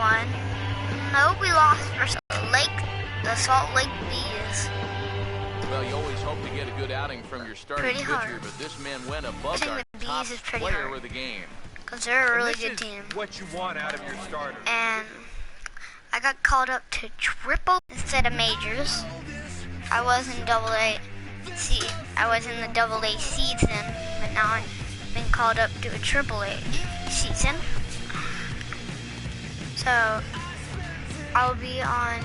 won. Nope, we lost versus the Salt Lake Bees. Well, you always hope to get a good outing from your starting pitcher, but this man went above our top player of the game. Because they're a really good team. What you want out of your starter. And I got called up to triple instead of majors. I was in double A. I was in the double A season, but now I've been called up to a triple A season. So I'll be on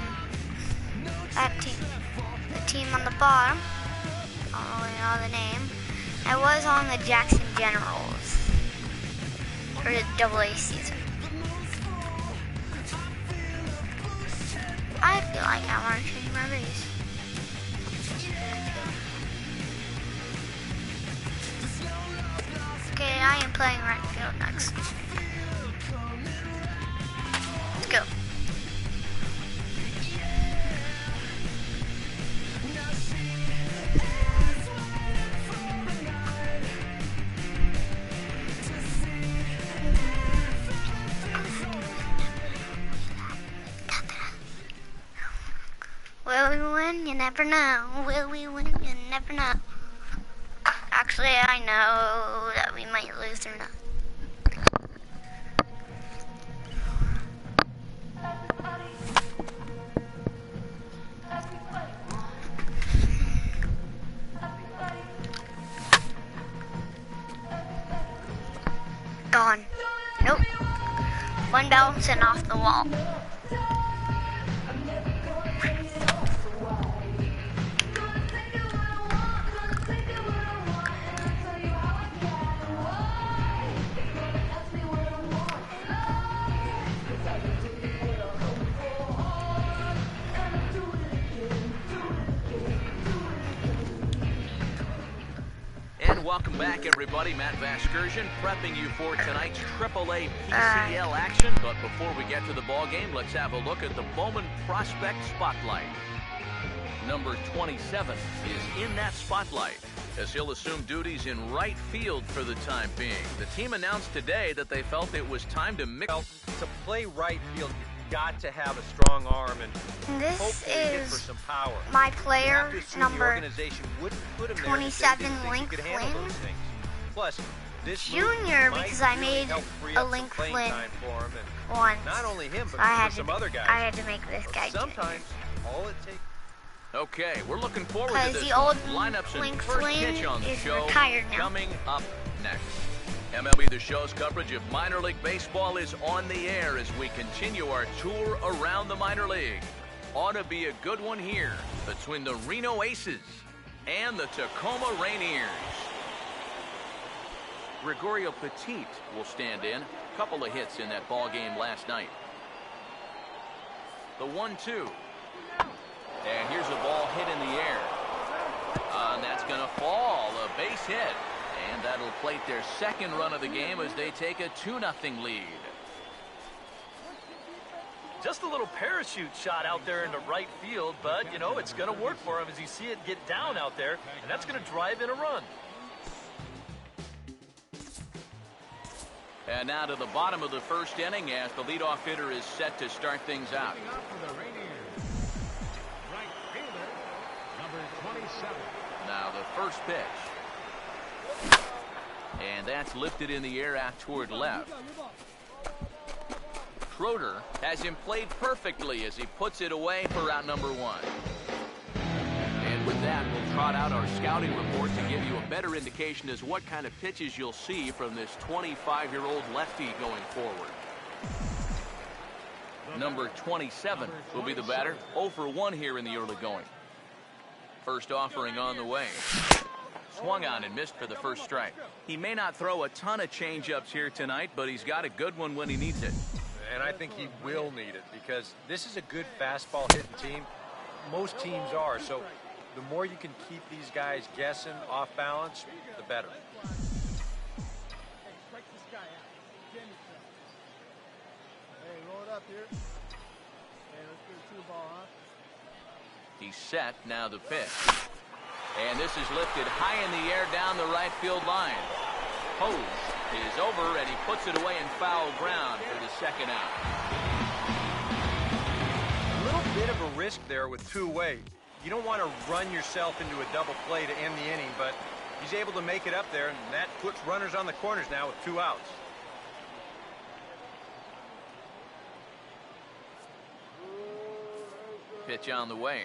that team. The team on the bottom. I don't really know the name. I was on the Jackson Generals for the double A season. I feel like I want to change my base. Okay, I am playing right field next. Let's go. Will we win? You never know. Will we win? You never know. Actually, I know that we might lose or not. Gone. Nope. One bouncing off the wall. Welcome back, everybody. Matt Vasgersian prepping you for tonight's AAA PCL action. But before we get to the ball game, let's have a look at the Bowman Prospect Spotlight. Number 27 is in that spotlight as he'll assume duties in right field for the time being. The team announced today that they felt it was time to mix. To play right field, you've got to have a strong arm and this is for some power. My player, number 27, Link Flynn. Plus, this Junior, because I made a Link Flynn once. Not only him, but so some other guys. I had to make this guy sometimes all it takes. Okay, we're looking forward to this. The old lineups and Link first Flynn pitch on the is show retired now. coming up next. MLB The Show's coverage of minor league baseball is on the air as we continue our tour around the minor league. Ought to be a good one here between the Reno Aces and the Tacoma Rainiers. Gregorio Petit will stand in. Couple of hits in that ball game last night. The 1-2. And here's a ball hit in the air. And that's going to fall. A base hit. And that'll plate their second run of the game as they take a 2-0 lead. Just a little parachute shot out there into right field, but, you know, it's going to work for him as you see it get down out there, and that's going to drive in a run. And now to the bottom of the first inning as the leadoff hitter is set to start things out. Now the first pitch. And that's lifted in the air out toward left. Schroeder has him played perfectly as he puts it away for out number 1. And with that, we'll trot out our scouting report to give you a better indication as what kind of pitches you'll see from this 25-year-old lefty going forward. Number 27 will be the batter. 0 for 1 here in the early going. First offering on the way. Swung on and missed for the first strike. He may not throw a ton of change-ups here tonight, but he's got a good one when he needs it. And I think he will need it because this is a good fastball hitting team. Most teams are. So the more you can keep these guys guessing off balance, the better. He's set. Now the pitch. And this is lifted high in the air down the right field line. Hose is over, and he puts it away in foul ground for the second out. bit of a risk there with two away. You don't want to run yourself into a double play to end the inning, but he's able to make it up there, and that puts runners on the corners now with 2 outs. Pitch on the way.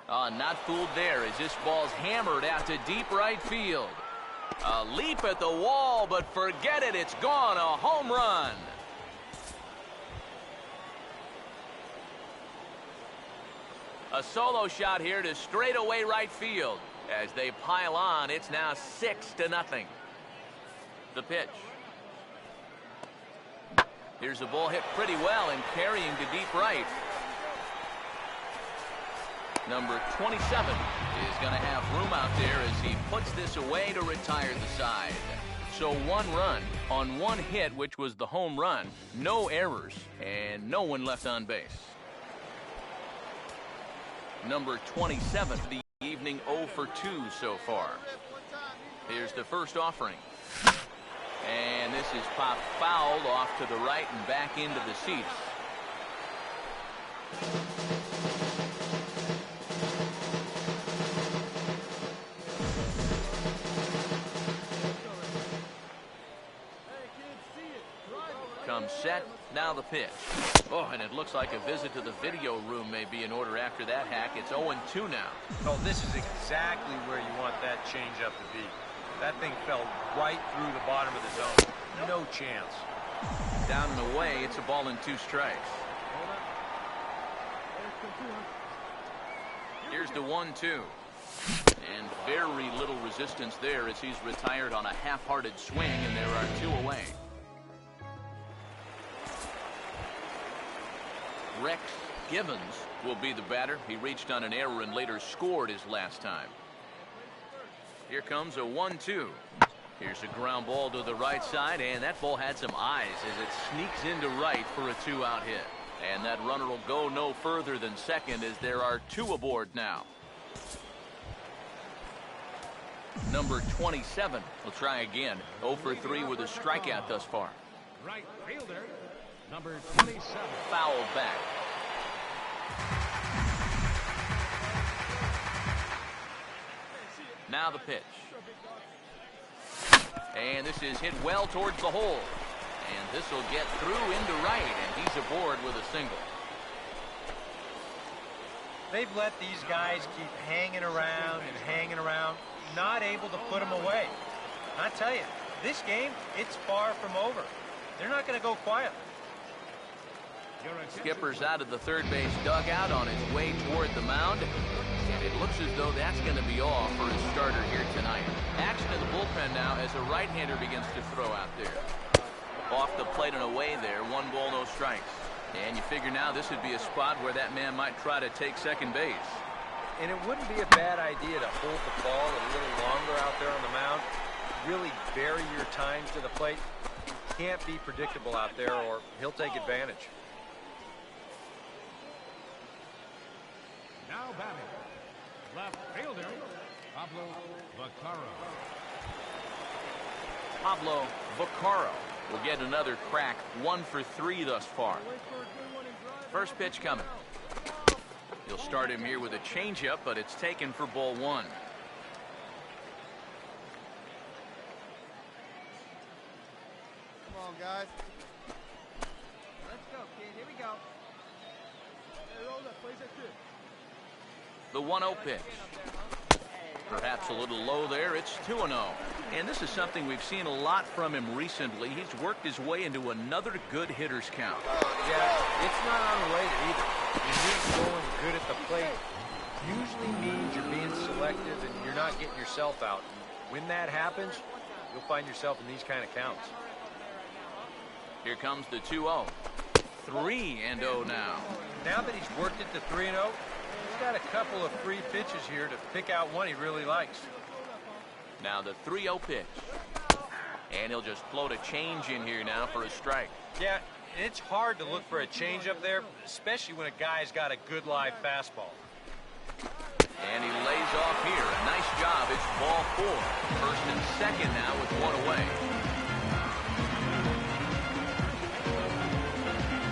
Not fooled there as this ball's hammered out to deep right field. A leap at the wall, but forget it, it's gone. A home run. A solo shot here to straightaway right field. As they pile on, it's now 6-0. The pitch. Here's a ball hit pretty well and carrying to deep right. Number 27 is going to have room out there as he puts this away to retire the side. So 1 run on 1 hit, which was the home run. No errors and no one left on base. Number 27 for the evening, 0 for 2 so far. Here's the first offering. And this is popped foul off to the right and back into the seats. Comes set, now the pitch. Oh, and it looks like a visit to the video room may be in order after that hack. It's 0-2 now. Oh, this is exactly where you want that changeup to be. That thing fell right through the bottom of the zone. No chance. Down and away, it's a ball and 2 strikes. Here's the 1-2. And very little resistance there as he's retired on a half-hearted swing, and there are 2 away. Rex Givens will be the batter. He reached on an error and later scored his last time. Here comes a 1-2. Here's a ground ball to the right side, and that ball had some eyes as it sneaks into right for a 2-out hit. And that runner will go no further than second as there are 2 aboard now. Number 27 will try again. 0 for 3 with a strikeout thus far. Right fielder, number 27. Fouled back. Now the pitch. And this is hit well towards the hole. And this will get through into right, and he's aboard with a single. They've let these guys keep hanging around and hanging around, not able to put them away. I tell you, this game, it's far from over. They're not going to go quietly. Skipper's out of the third base dugout on his way toward the mound. And it looks as though that's going to be all for his starter here tonight. Action in the bullpen now as a right-hander begins to throw out there. Off the plate and away there. 1 ball, no strikes. And you figure now this would be a spot where that man might try to take second base. And it wouldn't be a bad idea to hold the ball a little longer out there on the mound. Really vary your times to the plate. You can't be predictable out there or he'll take advantage. Now batting, left fielder, Pablo Vaccaro. Pablo Vaccaro will get another crack. 1 for 3 thus far. First pitch coming. He'll start him here with a changeup, but it's taken for ball 1. Come on, guys. Let's go, kid. Here we go. The 1-0 pitch. Perhaps a little low there. It's 2-0. And this is something we've seen a lot from him recently. He's worked his way into another good hitter's count. Yeah, it's not unrelated either. When you're going good at the plate, usually means you're being selective and you're not getting yourself out. And when that happens, you'll find yourself in these kind of counts. Here comes the 2-0. 3-0 now. Now that he's worked it to 3-0, he's got a couple of free pitches here to pick out one he really likes. Now the 3-0 pitch. And he'll just float a change in here now for a strike. Yeah, it's hard to look for a change up there, especially when a guy's got a good live fastball. And he lays off here. A nice job. It's ball 4. First and second now with 1 away.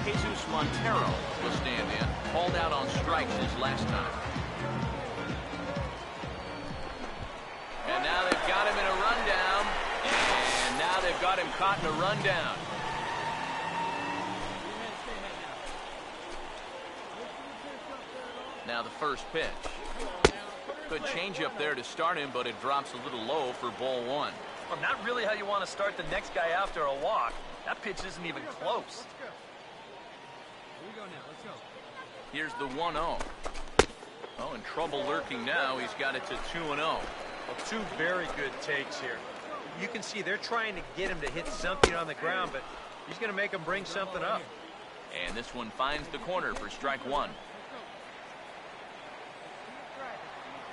Jesus Montero will stand in. Called out on strikes his last time. And now they've got him in a rundown. And now they've got him caught in a rundown. Now the first pitch. Good changeup there to start him, but it drops a little low for ball one. Well, not really how you want to start the next guy after a walk. That pitch isn't even close. Here we go now. Let's go. Here's the 1-0. Oh, in trouble lurking now. He's got it to 2-0. Well, two very good takes here. You can see they're trying to get him to hit something on the ground, but he's going to make him bring something up. And this one finds the corner for strike one.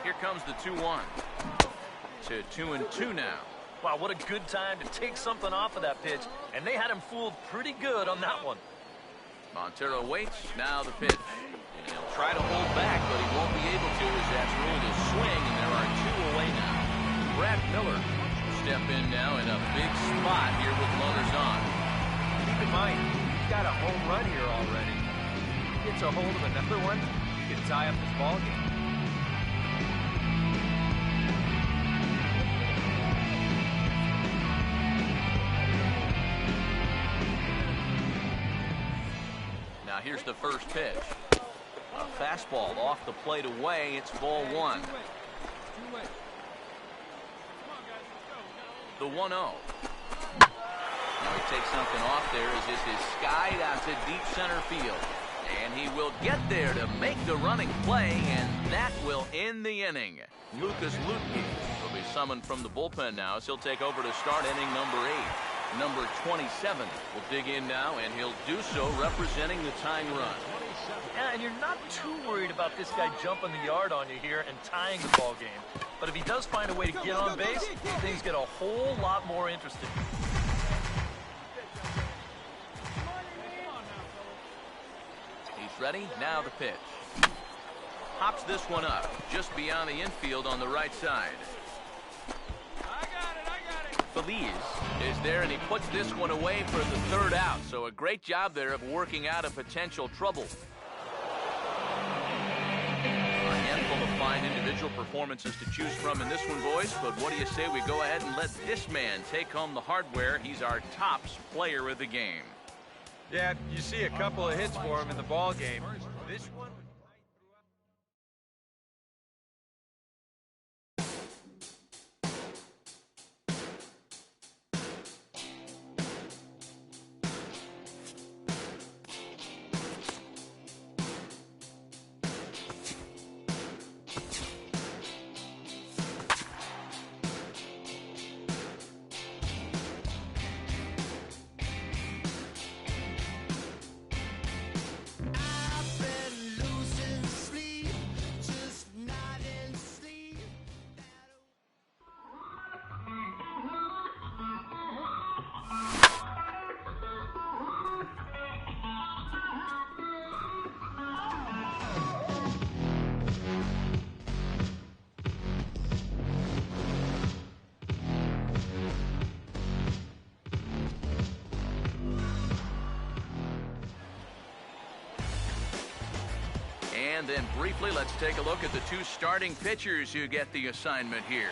Here comes the 2-1. To 2-2 now. Wow, what a good time to take something off of that pitch. And they had him fooled pretty good on that one. Montero waits. Now the pitch. And he'll try to hold back, but he won't be able to as that's ruled a swing, and there are two away now. Brad Miller will step in now in a big spot here with runners on. Keep in mind, he's got a home run here already. If he gets a hold of another one, he could tie up this ball game. Now here's the first pitch. A fastball off the plate away. It's ball one. The 1-0. Now he takes something off there as this is skied out to deep center field. And he will get there to make the running play, and that will end the inning. Lucas Luetke will be summoned from the bullpen now as he'll take over to start inning number 8. Number 27 will dig in now, and he'll do so representing the tying run. Yeah, and you're not too worried about this guy jumping the yard on you here and tying the ball game. But if he does find a way to get on base, things get a whole lot more interesting. He's ready. Now the pitch. Hops this one up just beyond the infield on the right side. Feliz is there, and he puts this one away for the third out. So a great job there of working out a potential trouble. A handful of fine individual performances to choose from in this one, boys. But what do you say we go ahead and let this man take home the hardware? He's our tops player of the game. Yeah, you see a couple of hits for him in the ball game. This one. And then briefly, let's take a look at the two starting pitchers who get the assignment here.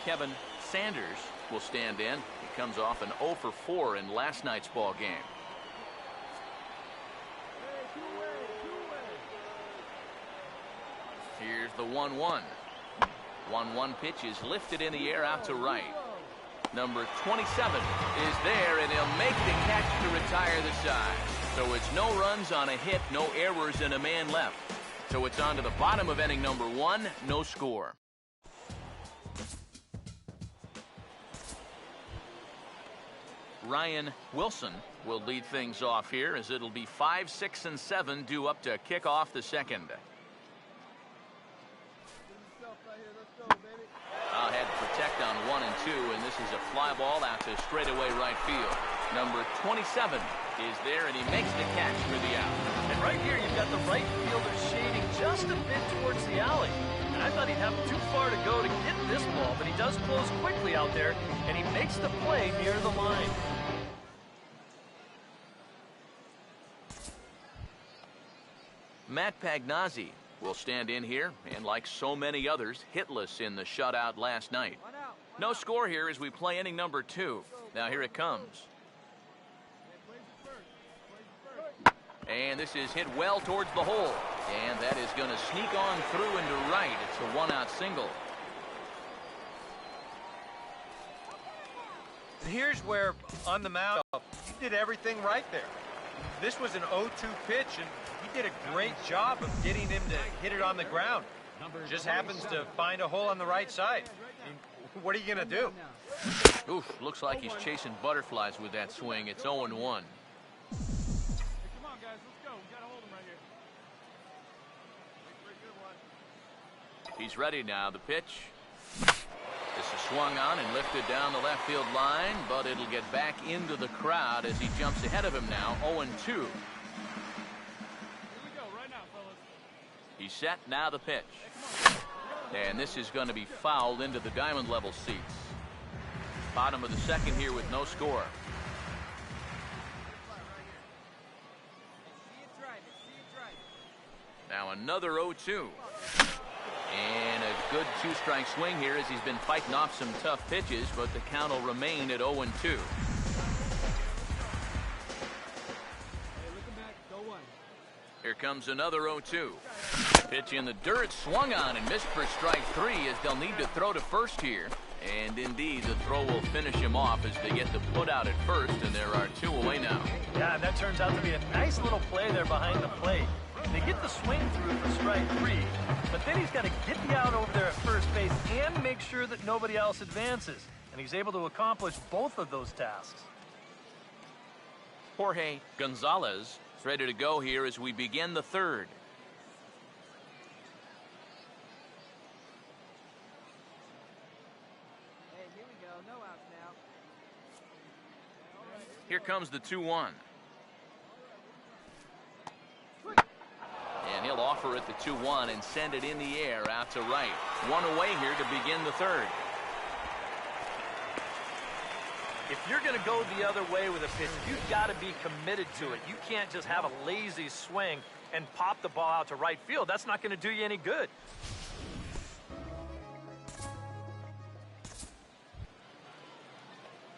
Kevin Sanders will stand in. He comes off an 0 for 4 in last night's ball game. Here's the 1-1. 1-1 pitch is lifted in the air out to right. Number 27 is there, and he'll make the catch to retire the side. So it's no runs on a hit, no errors, and a man left. So it's on to the bottom of inning number 1, no score. Ryan Wilson will lead things off here as it'll be 5, 6, and 7 due up to kick off the second. Ahead to protect on 1 and 2, and this is a fly ball out to straightaway right field. Number 27 is there, and he makes the catch for the out. And right here, you've got the right fielder shading just a bit towards the alley. And I thought he'd have too far to go to get this ball, but he does close quickly out there, and he makes the play near the line. Matt Pagnazzi will stand in here, and like so many others, hitless in the shutout last night. No score here as we play inning number 2. Now here it comes. And this is hit well towards the hole. And that is going to sneak on through into right. It's a one-out single. Here's where, on the mound, he did everything right there. This was an 0-2 pitch, and he did a great job of getting him to hit it on the ground. Just happens to find a hole on the right side. I mean, what are you going to do? Oof, looks like he's chasing butterflies with that swing. It's 0-1. Come on, guys, let's go. We gotta hold him right here. He's ready now. The pitch. This is swung on and lifted down the left field line, but it'll get back into the crowd as he jumps ahead of him now, 0-2. Here we go, right now, fellas. He's set, now the pitch. And this is going to be fouled into the diamond level seats. Bottom of the second here with no score. Now another 0-2. And a good two-strike swing here as he's been fighting off some tough pitches, but the count will remain at 0-2. Hey, looking back, go one. Here comes another 0-2. Pitch in the dirt, swung on and missed for strike 3 as they'll need to throw to first here. And indeed, the throw will finish him off as they get the put out at first, and there are 2 away now. Yeah, and that turns out to be a nice little play there behind the plate. They get the swing through for strike 3, but then he's got to get the out over there at first base and make sure that nobody else advances. And he's able to accomplish both of those tasks. Jorge Gonzalez is ready to go here as we begin the third. Hey, here we go. No outs now. Here comes the 2-1. And he'll offer it the 2-1 and send it in the air out to right. 1 away here to begin the third. If you're going to go the other way with a pitch, you've got to be committed to it. You can't just have a lazy swing and pop the ball out to right field. That's not going to do you any good.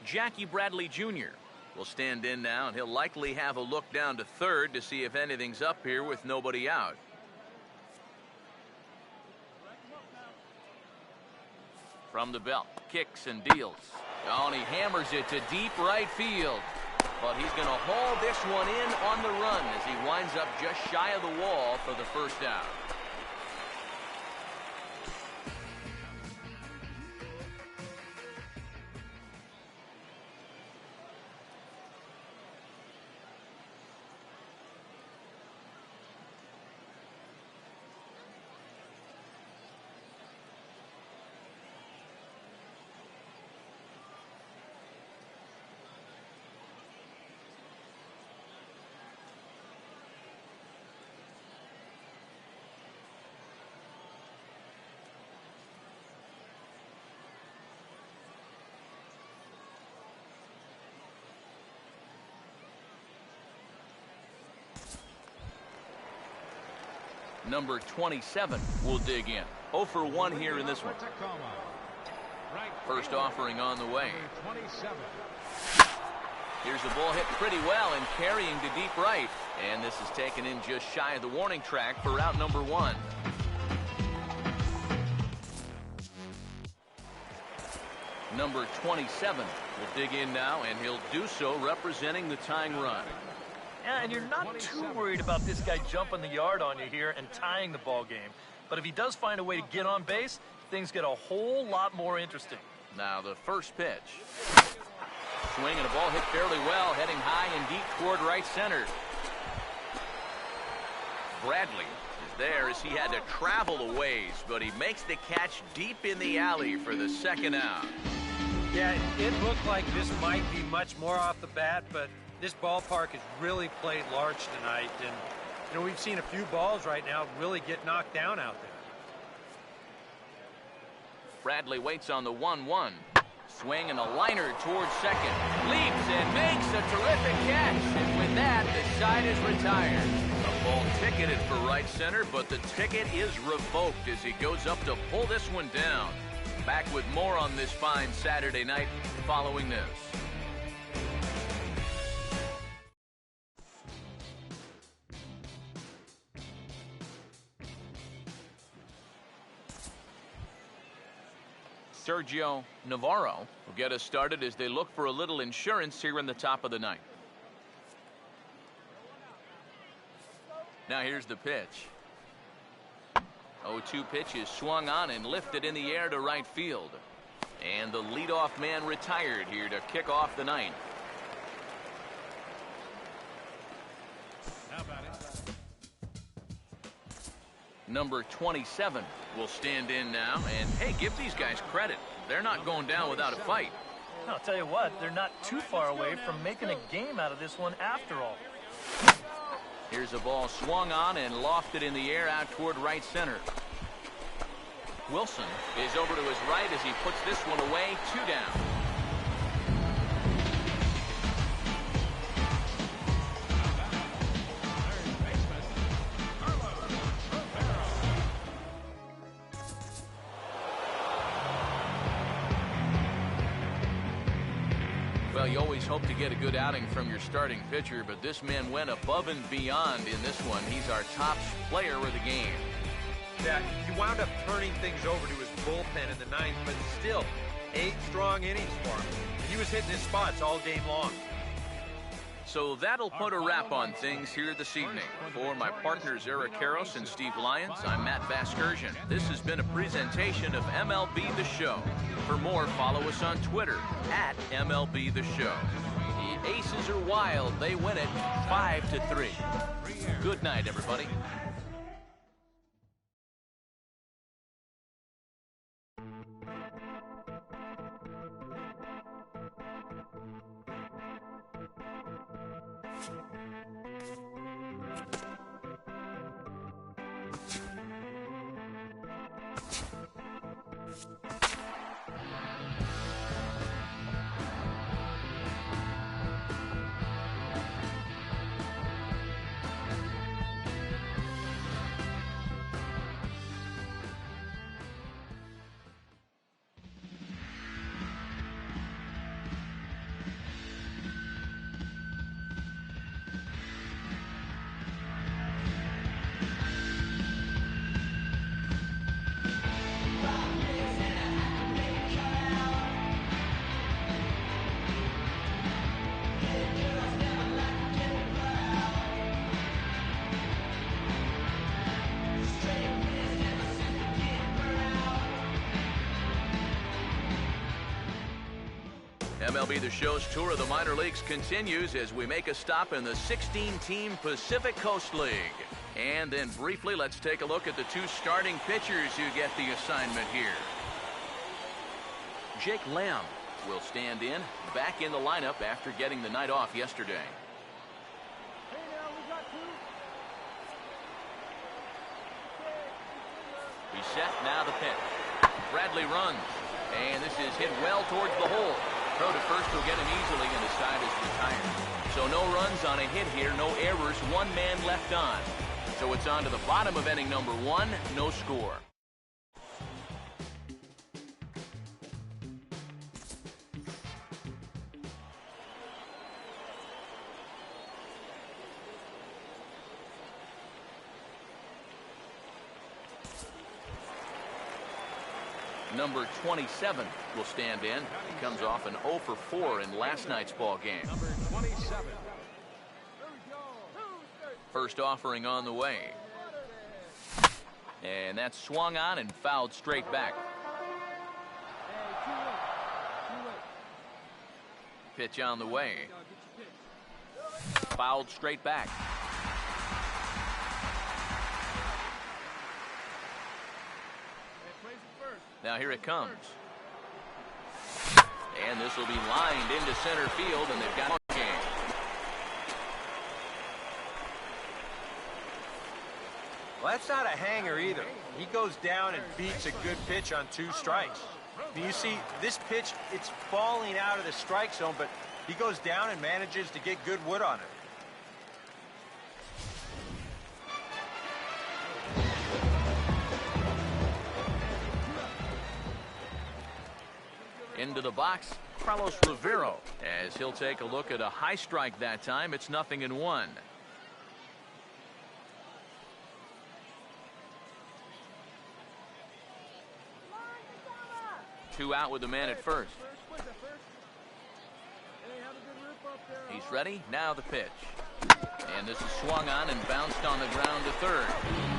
Jackie Bradley Jr. will stand in now, and he'll likely have a look down to third to see if anything's up here with nobody out. From the belt, kicks and deals. Oh, and he hammers it to deep right field. But he's going to haul this one in on the run as he winds up just shy of the wall for the first out. Number 27 will dig in. 0 for 1 here in this one. First offering on the way. Here's the ball hit pretty well and carrying to deep right. And this is taken in just shy of the warning track for out number 1. Number 27 will dig in now, and he'll do so representing the tying run. Yeah, and you're not too worried about this guy jumping the yard on you here and tying the ball game. But if he does find a way to get on base, things get a whole lot more interesting. Now the first pitch. Swing and a ball hit fairly well, heading high and deep toward right center. Bradley is there as he had to travel a ways, but he makes the catch deep in the alley for the second out. Yeah, it looked like this might be much more off the bat, but this ballpark has really played large tonight, and you know, we've seen a few balls right now really get knocked down out there. Bradley waits on the 1-1. Swing and a liner towards second. Leaps and makes a terrific catch. And with that, the side is retired. A ball ticketed for right center, but the ticket is revoked as he goes up to pull this one down. Back with more on this fine Saturday night following this. Sergio Navarro will get us started as they look for a little insurance here in the top of the ninth. Now here's the pitch. 0-2 pitch is swung on and lifted in the air to right field. And the leadoff man retired here to kick off the ninth. How about it? Number 27 will stand in now. And, hey, give these guys credit. They're not going down without a fight. I'll tell you what, they're not too far away from making a game out of this one after all. Here's a ball swung on and lofted in the air out toward right center. Wilson is over to his right as he puts this one away. 2 down. Well, you always hope to get a good outing from your starting pitcher, but this man went above and beyond in this one. He's our top player of the game. Yeah, he wound up turning things over to his bullpen in the ninth, but still, 8 strong innings for him. He was hitting his spots all game long. So that'll put a wrap on things here this evening. For my partners Eric Karros and Steve Lyons, I'm Matt Vasgersian. This has been a presentation of MLB The Show. For more, follow us on Twitter at MLB The Show. The Aces are wild. They win it 5-3. Good night, everybody. MLB The Show's tour of the minor leagues continues as we make a stop in the 16-team Pacific Coast League. And then briefly, let's take a look at the 2 starting pitchers who get the assignment here. Jake Lamb will stand in, back in the lineup after getting the night off yesterday. Hey, now we got 2. He's set, now the pitch. Bradley runs, and this is hit well towards the hole. Throw to first will get him easily, and the side is retired. So no runs on a hit here, no errors, 1 man left on. So it's on to the bottom of inning number 1, no score. Number 27 will stand in. He comes off an 0 for 4 in last night's ball game. Number 27. First offering on the way. And that's swung on and fouled straight back. Pitch on the way. Fouled straight back. Now here it comes. And this will be lined into center field, and they've got a game. Well, that's not a hanger either. He goes down and beats a good pitch on 2 strikes. You see, this pitch, it's falling out of the strike zone, but he goes down and manages to get good wood on it. Into the box, Carlos Rivero, as he'll take a look at a high strike that time. It's 0-1. Two out with the man at first. He's ready. Now the pitch. And this is swung on and bounced on the ground to third.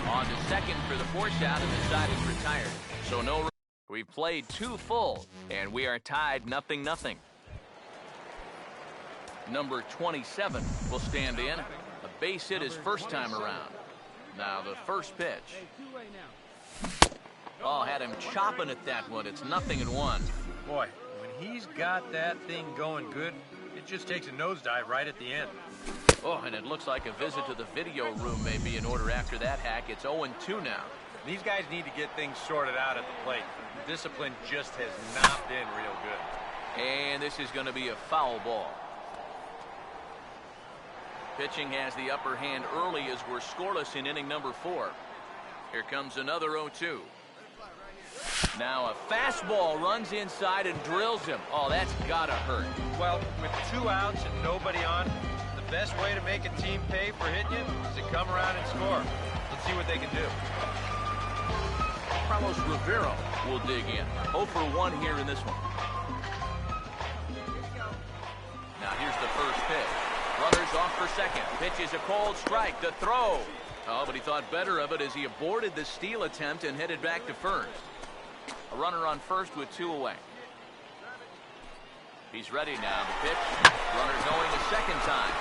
On to second for the force out, and the side is retired. So no. We've played 2 full, and we are tied 0-0. Number 27 will stand in. A base hit his first time around. Now the first pitch. Oh, had him chopping at that one. It's 0-1. Boy, when he's got that thing going good, it just takes a nosedive right at the end. Oh, and it looks like a visit to the video room may be in order after that hack. It's 0-2 now. These guys need to get things sorted out at the plate. The discipline just has not been real good. And this is going to be a foul ball. Pitching has the upper hand early as we're scoreless in inning number 4. Here comes another 0-2. Now a fastball runs inside and drills him. Oh, that's gotta hurt. Well, with 2 outs and nobody on, the best way to make a team pay for hitting you is to come around and score. Let's see what they can do. Carlos Rivero will dig in. 0 for 1 here in this one. Now here's the first pitch. Runners off for second. Pitch is a cold strike. The throw. Oh, but he thought better of it as he aborted the steal attempt and headed back to first. A runner on first with 2 away. He's ready now. The pitch. Runner going a second time.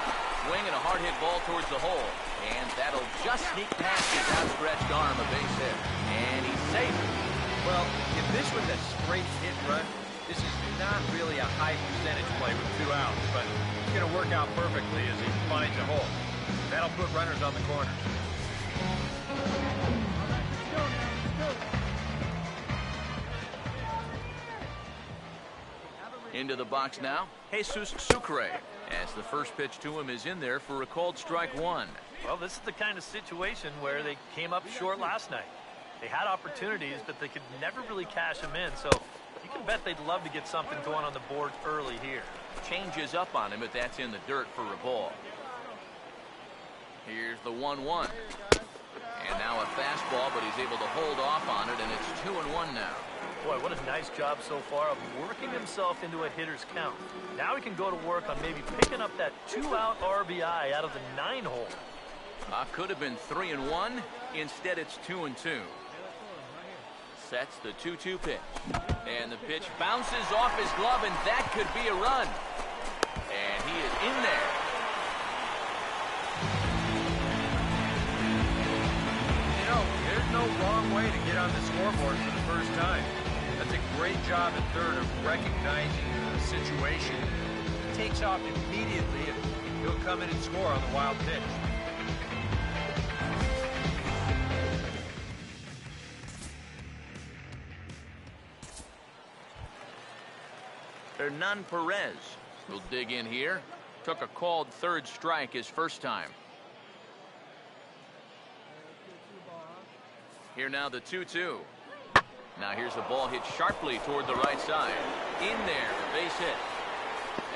Swing and a hard hit ball towards the hole. And that'll just sneak past his outstretched arm, a base hit. And he's safe. Well, if this was a straight hit run, this is not really a high percentage play with 2 outs, but it's going to work out perfectly as he finds a hole. That'll put runners on the corners. Into the box now, Jesus Sucre, as the first pitch to him is in there for a called strike 1. Well, this is the kind of situation where they came up short last night. They had opportunities, but they could never really cash them in, so you can bet they'd love to get something going on the board early here. Changes up on him, but that's in the dirt for a ball. Here's the 1-1. And now a fastball, but he's able to hold off on it, and it's 2-1 now. Boy, what a nice job so far of working himself into a hitter's count. Now he can go to work on maybe picking up that 2-out RBI out of the 9-hole. Could have been 3-1. Instead, it's 2-2. Sets the 2-2 pitch. And the pitch bounces off his glove, and that could be a run. And he is in there. You know, there's no wrong way to get on the scoreboard for the first time. That's a great job at third of recognizing the situation. He takes off immediately, and he'll come in and score on the wild pitch. Hernan Perez will dig in here. Took a called third strike his first time. Here now the 2-2. Now here's the ball hit sharply toward the right side. In there, a base hit.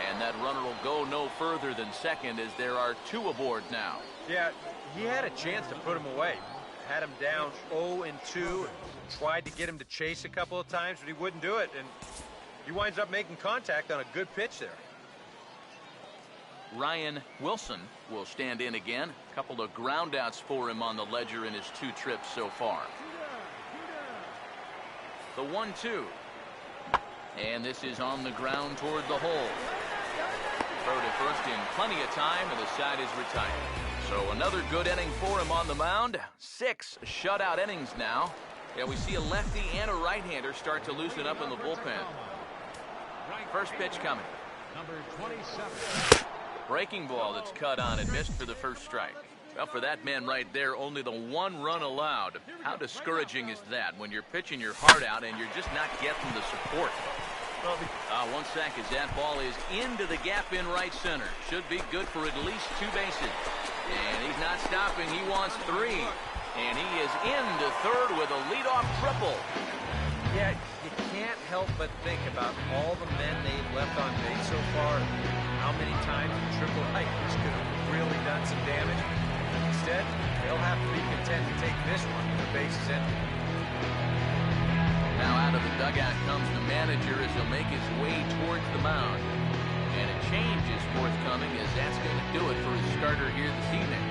And that runner will go no further than second as there are 2 aboard now. Yeah, he had a chance to put him away. Had him down 0-2. Tried to get him to chase a couple of times, but he wouldn't do it. And he winds up making contact on a good pitch there. Ryan Wilson will stand in again. A couple of groundouts for him on the ledger in his 2 trips so far. The 1-2. And this is on the ground toward the hole. Throw to first in plenty of time, and the side is retired. So another good inning for him on the mound. 6 shutout innings now. Yeah, we see a lefty and a right-hander start to loosen up in the bullpen. First pitch coming. Number 27. Breaking ball that's cut on and missed for the first strike. Well, for that man right there, only the 1 run allowed. How discouraging is that when you're pitching your heart out and you're just not getting the support? 1 sack as that ball is into the gap in right center. Should be good for at least 2 bases. And he's not stopping. He wants 3. And he is into third with a leadoff triple. Yeah, you can't help but think about all the men they've left on base so far. How many times the triple Vikings could have really done some damage. Instead, they'll have to be content to take this one with the bases empty. Now out of the dugout comes the manager as he'll make his way towards the mound. And a change is forthcoming as that's going to do it for his starter here this evening.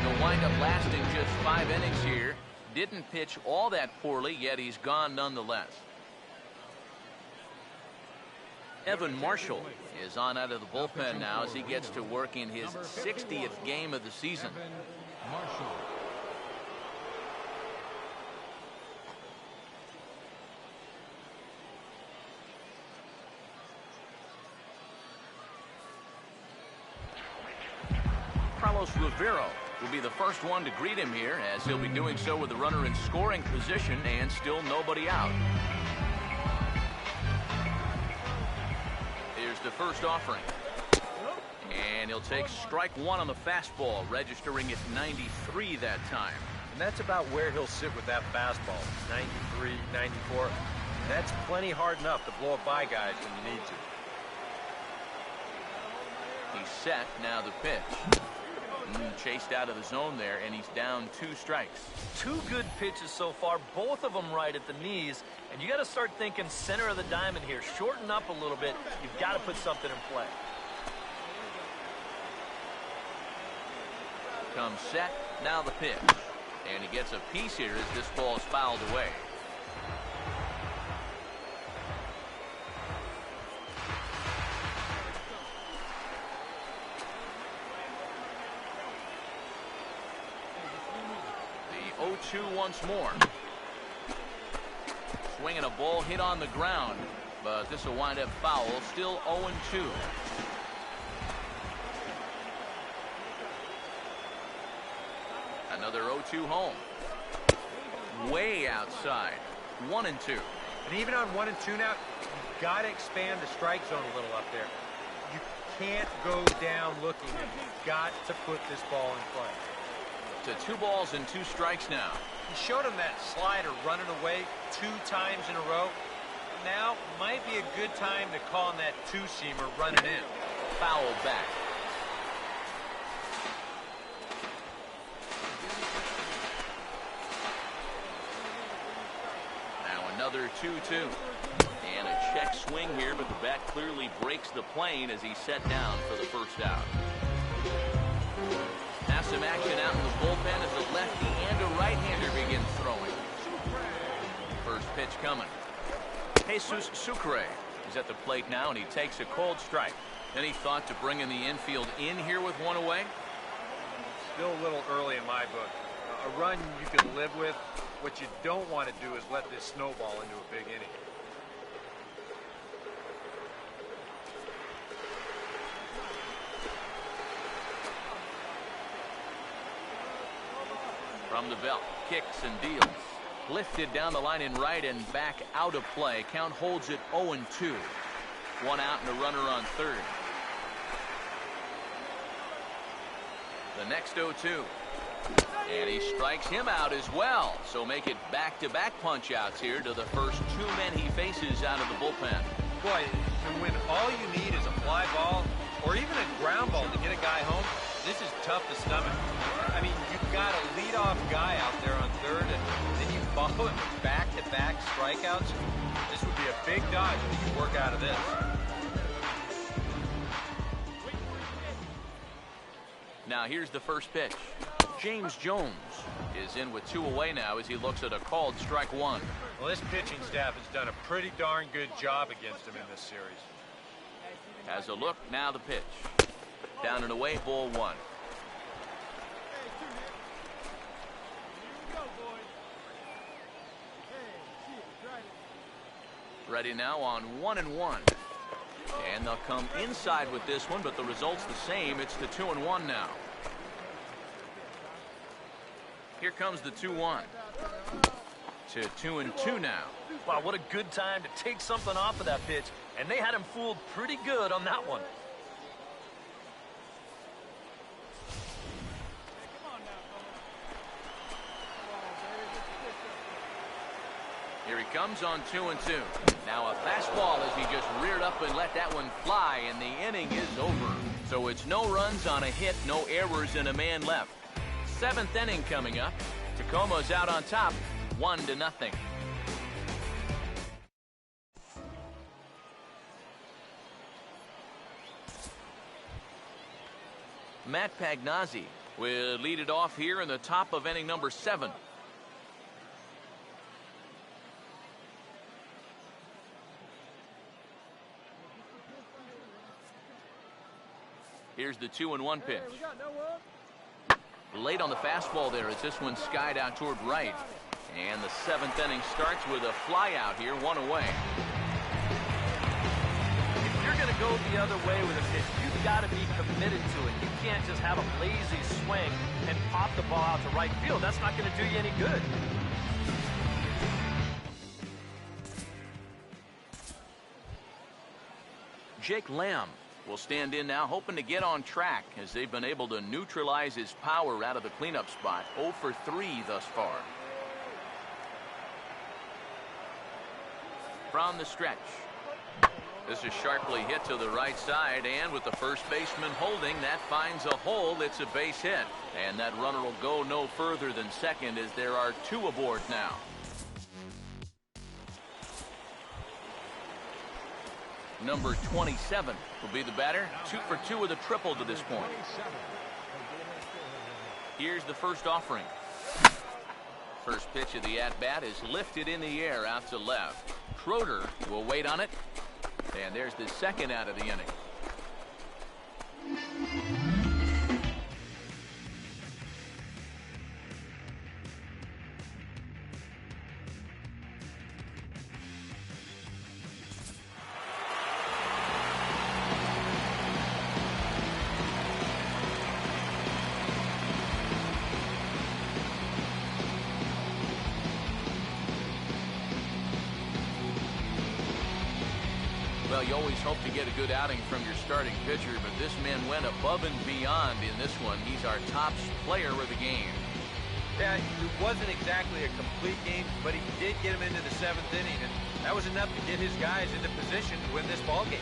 He'll wind up lasting just 5 innings here. Didn't pitch all that poorly, yet he's gone nonetheless. Evan Marshall is on out of the bullpen now as he gets to work in his 60th game of the season. Carlos Rivero will be the first one to greet him here, as he'll be doing so with the runner in scoring position and still nobody out. Here's the first offering. And he'll take strike 1 on the fastball, registering at 93 that time. And that's about where he'll sit with that fastball. 93, 94. That's plenty hard enough to blow it by guys when you need to. He's set, now the pitch. Chased out of the zone there, and he's down 2 strikes. 2 good pitches so far, both of them right at the knees. And you got to start thinking center of the diamond here. Shorten up a little bit. You've got to put something in play. Comes set, now the pitch. And he gets a piece here as this ball is fouled away. The 0-2 once more. Swinging a ball hit on the ground, but this will wind up foul. Still 0-2. Another 0-2 home. Way outside. 1-2. And even on 1 and 2 now, you've got to expand the strike zone a little up there. You can't go down looking. You've got to put this ball in play. To 2 balls and 2 strikes now. He showed him that slider running away 2 times in a row. Now might be a good time to call on that 2-seamer running in. Foul back. Now another 2-2. And a check swing here, but the bat clearly breaks the plane as he's set down for the first out. Now some action out in the bullpen as a lefty and a right-hander begin throwing. First pitch coming. Jesus Sucre is at the plate now, and he takes a cold strike. Any thought to bringing the infield in here with 1 away? Still a little early in my book. A run you can live with. What you don't want to do is let this snowball into a big inning. From the belt, kicks and deals. Lifted down the line in right and back out of play. Count holds it 0-2. 1 out and a runner on third. The next 0-2. And he strikes him out as well. So make it back-to-back punch-outs here to the first 2 men he faces out of the bullpen. Boy, and when all you need is a fly ball or even a ground ball to get a guy home, this is tough to stomach. I mean, you've got a leadoff guy out there on third, and then you follow him with back-to-back strikeouts. This would be a big dodge if you work out of this. Now here's the first pitch. James Jones is in with 2 away now as he looks at a called strike 1. Well, this pitching staff has done a pretty darn good job against him in this series. Has a look, now the pitch. Down and away, ball 1. Ready now on 1-1. And they'll come inside with this one, but the result's the same. It's the 2-1 now. Here comes the 2-1. To 2-2 now. Wow, what a good time to take something off of that pitch. And they had him fooled pretty good on that one. Here he comes on 2-2. Now a fastball as he just reared up and let that one fly, and the inning is over. So it's no runs on a hit, no errors, and a man left. 7th inning coming up. Tacoma's out on top, 1-0. Matt Pagnazzi will lead it off here in the top of inning number 7. Here's the 2-1 pitch. Late on the fastball there as this one skied out toward right. And the 7th inning starts with a fly out here, 1 away. If you're going to go the other way with a pitch, you've got to be committed to it. You can't just have a lazy swing and pop the ball out to right field. That's not going to do you any good. Jake Lamb will stand in now, hoping to get on track as they've been able to neutralize his power out of the cleanup spot. 0 for 3 thus far. From the stretch. This is sharply hit to the right side, and with the first baseman holding, that finds a hole. It's a base hit. And that runner will go no further than second as there are 2 aboard now. Number 27 will be the batter. 2 for 2 with a triple to this point. Here's the first offering. First pitch of the at-bat is lifted in the air out to left. Schroeder will wait on it. And there's the second out of the inning. Well, you always hope to get a good outing from your starting pitcher, but this man went above and beyond in this one. He's our top player of the game. Yeah, it wasn't exactly a complete game, but he did get him into the 7th inning, and that was enough to get his guys into position to win this ball game.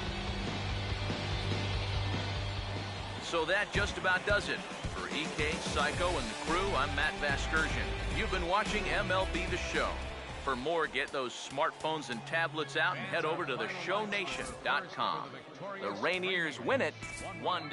So that just about does it. For EK, Psycho, and the crew, I'm Matt Vasgersian. You've been watching MLB The Show. For more, get those smartphones and tablets out and head over to theshownation.com. The Rainiers win it 1-0.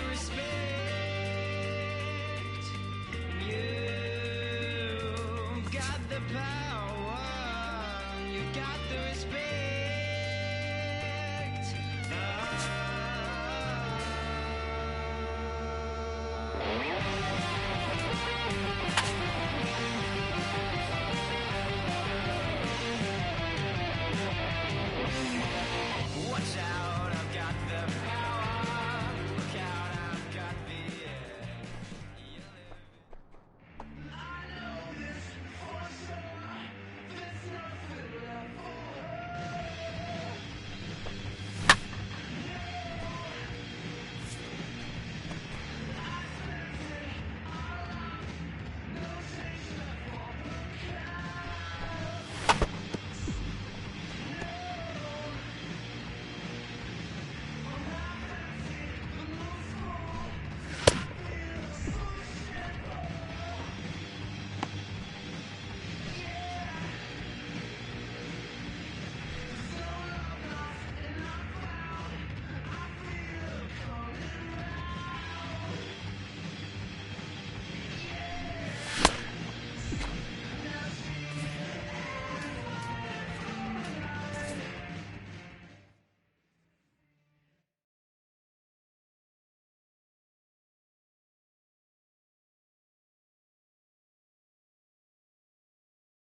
Respect.